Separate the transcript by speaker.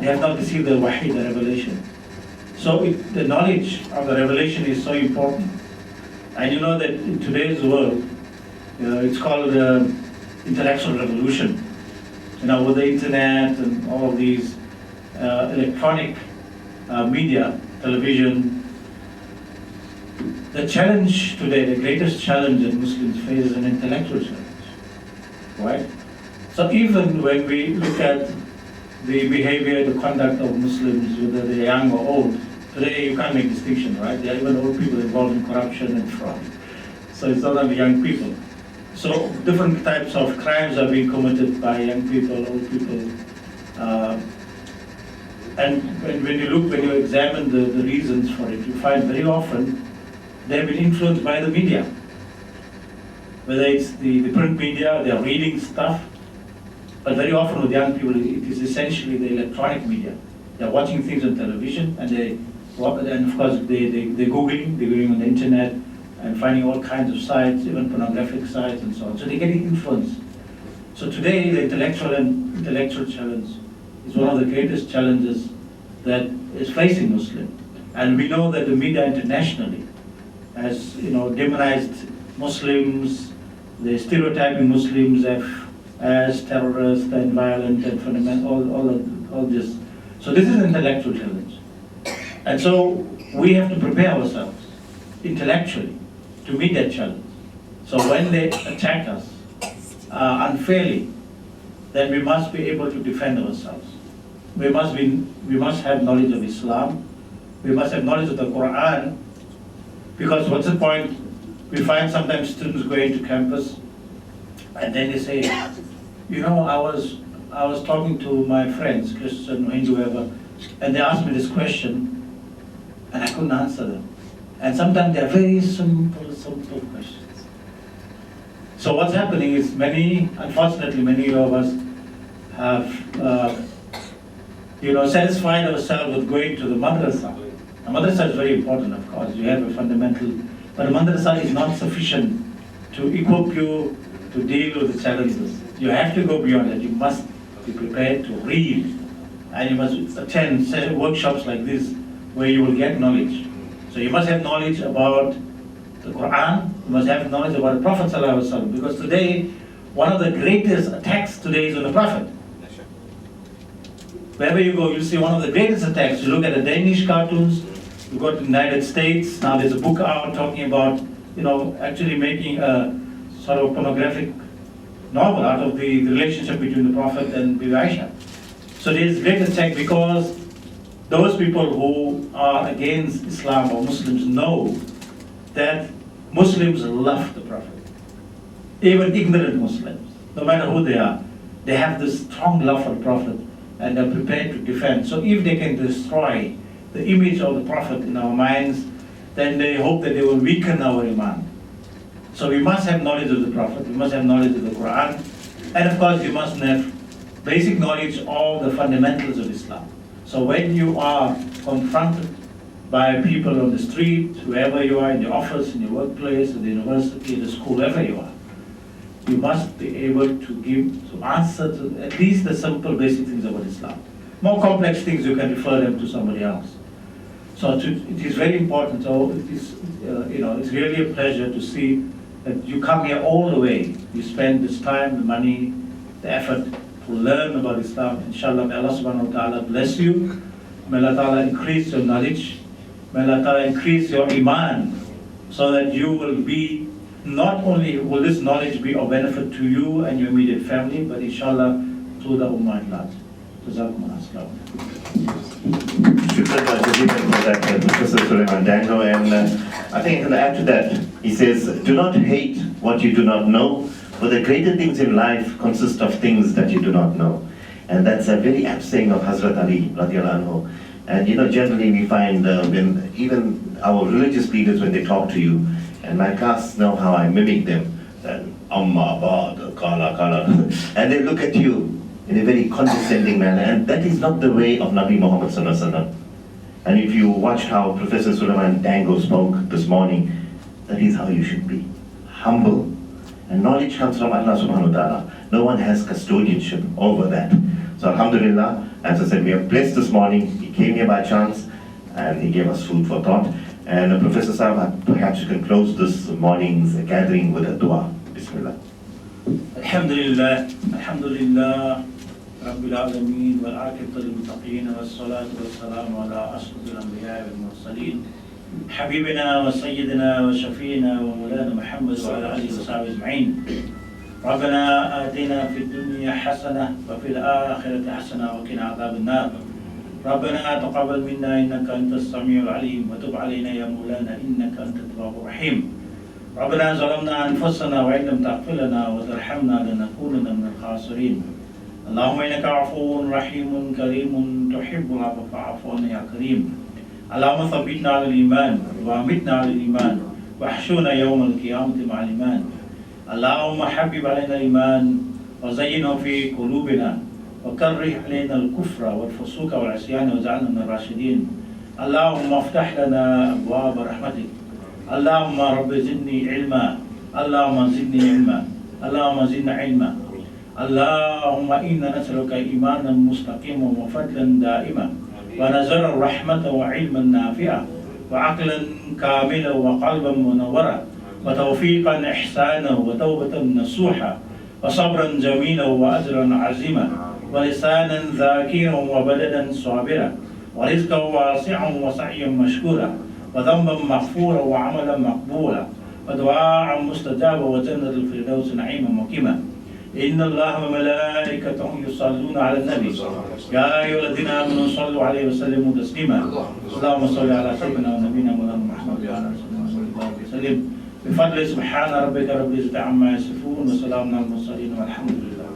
Speaker 1: have not received the wahi, the revelation. So the knowledge of the revelation is so important. And you know that in today's world, it's called intellectual revolution. With the internet and all of these electronic media, television, the challenge today, the greatest challenge that Muslims face is an intellectual challenge, right? So even when we look at the behavior, the conduct of Muslims, whether they're young or old, today you can't make distinction, right? There are even old people involved in corruption and fraud. So it's not only young people. So different types of crimes are being committed by young people, old people. And when you examine the reasons for it, you find very often they've been influenced by the media. Whether it's the print media, they're reading stuff, but very often with young people, it is essentially the electronic media. They're watching things on television, and of course they're Googling on the internet, and finding all kinds of sites, even pornographic sites and so on. So they're getting influenced. So today, the intellectual challenge is one of the greatest challenges that is facing Muslims. And we know that the media internationally has, demonized Muslims, they're stereotyping Muslims as terrorists and violent and fundamental, all this. So this is an intellectual challenge. And so we have to prepare ourselves intellectually to meet that challenge. So when they attack us unfairly, then we must be able to defend ourselves. We must have knowledge of Islam. We must have knowledge of the Quran, because what's the point? We find sometimes students going to campus, and then they say, I was talking to my friends, Christian, Hindu, whoever, and they asked me this question, and I couldn't answer them. And sometimes they are very simple questions. So what's happening is unfortunately, many of us have, satisfied ourselves with going to the madrasa. The madrasa is very important, of course. You have a fundamental, but the madrasa is not sufficient to equip you to deal with the challenges. You have to go beyond that. You must be prepared to read, and you must attend workshops like this where you will get knowledge. So you must have knowledge about the Quran, you must have knowledge about the Prophet ﷺ, because today, one of the greatest attacks today is on the Prophet. Wherever you go, you see one of the greatest attacks. You look at the Danish cartoons, you go to the United States, now there's a book out talking about, actually making a sort of pornographic novel out of the relationship between the Prophet and Bibi Aisha. So there's great attack because those people who are against Islam or Muslims know that Muslims love the Prophet. Even ignorant Muslims, no matter who they are, they have this strong love for the Prophet and they're prepared to defend. So if they can destroy the image of the Prophet in our minds, then they hope that they will weaken our iman. So we must have knowledge of the Prophet, we must have knowledge of the Quran, and of course you must have basic knowledge of the fundamentals of Islam. So when you are confronted by people on the street, wherever you are, in the office, in your workplace, in the university, in the school, wherever you are, you must be able to answer to at least the simple basic things about Islam. More complex things, you can refer them to somebody else. So it is very important. So it is, it's really a pleasure to see that you come here all the way. You spend this time, the money, the effort to learn about Islam. Inshallah, may Allah subhanahu wa ta'ala bless you. May Allah ta'ala increase your knowledge. May Allah ta'ala increase your iman, so that you will be, not only will this knowledge be of benefit to you and your immediate family, but inshallah to the ummah at large. Jazakumullah khairan.
Speaker 2: Shukran for that, Professor Sulaiman Dangor. And I think I can add to that. He says, do not hate what you do not know, for the greater things in life consist of things that you do not know. And that's a very apt saying of Hazrat Ali radiallahu anhu. And generally we find when even our religious leaders, when they talk to you, and my class know how I mimic them, then Amma, Bad, Kala, Kala, and they look at you in a very condescending manner, and that is not the way of Nabi Muhammad sallallahu alaihi wasallam. And if you watched how Professor Sulaiman Dangor spoke this morning, that is how you should be, humble. And knowledge comes from Allah subhanahu wa ta'ala. No one has custodianship over that. So alhamdulillah, As I said, we are blessed this morning. He came here by chance and he gave us food for thought. And Professor Sahab, perhaps you can close this morning's gathering with a dua. Bismillah.
Speaker 1: Alhamdulillah, Alhamdulillah, Rabbil Alameen, wal aqibatu lil muttaqin, was salatu was salamu ala ashrafil anbiya wal mursaleen, Habibina wa Sayyidina wa Shafiina wa Mawlana Muhammad wa ala alihi wa sahbihi ajma'in. ربنا آتنا في الدنيا حسنة وفي الآخرة حسنة وقنا عذاب النار. ربنا تقبل منا إنك أنت السميع العليم وتب علينا يا مولانا إنك أنت التواب الرحيم. ربنا ظلمنا أنفسنا وإن لم تغفر لنا وترحمنا لنكونن من الخاسرين. اللهم إنك عفو رحيم كريم تحب العفو فاعف عنا يا كريم. اللهم ثبتنا على الإيمان وأمتنا على الإيمان واحشرنا يوم القيامة مع الإيمان. اللهم حبب علينا الإيمان وزينه في قلوبنا وكره علينا الكفر والفسوق والعصيان واجعلنا من الراشدين. اللهم افتح لنا أبواب رحمتك. اللهم رب زدني علما. اللهم زدني علما. اللهم زدنا علما. اللهم إنا نسألك إيمانا مستقيما وفضلا دائما ونزل الرحمة وعلما نافعا وعقلا كاملا وقلبا منورا وتوفيقا إحسانا وتوبة نصوحا وصبرا جميلا وأجرا عزيما ولسانا ذاكرا وبلدا صابرا ورزقا واسعا وسعيا مشكورا وذنبا مغفورا وعملا مقبولا ودعاء مستجابا وجنة الفردوس نعيما مقيما. إن الله وملائكته يصلون على النبي يا أيها الذين آمنوا صلوا عليه وسلموا تسليما. اللهم صل على سيدنا ونبينا مولانا محمد وعلى آله وصحبه وسلم. بفضل سبحان ربك رب العزة عما يصفون وسلام على المرسلين والحمد لله.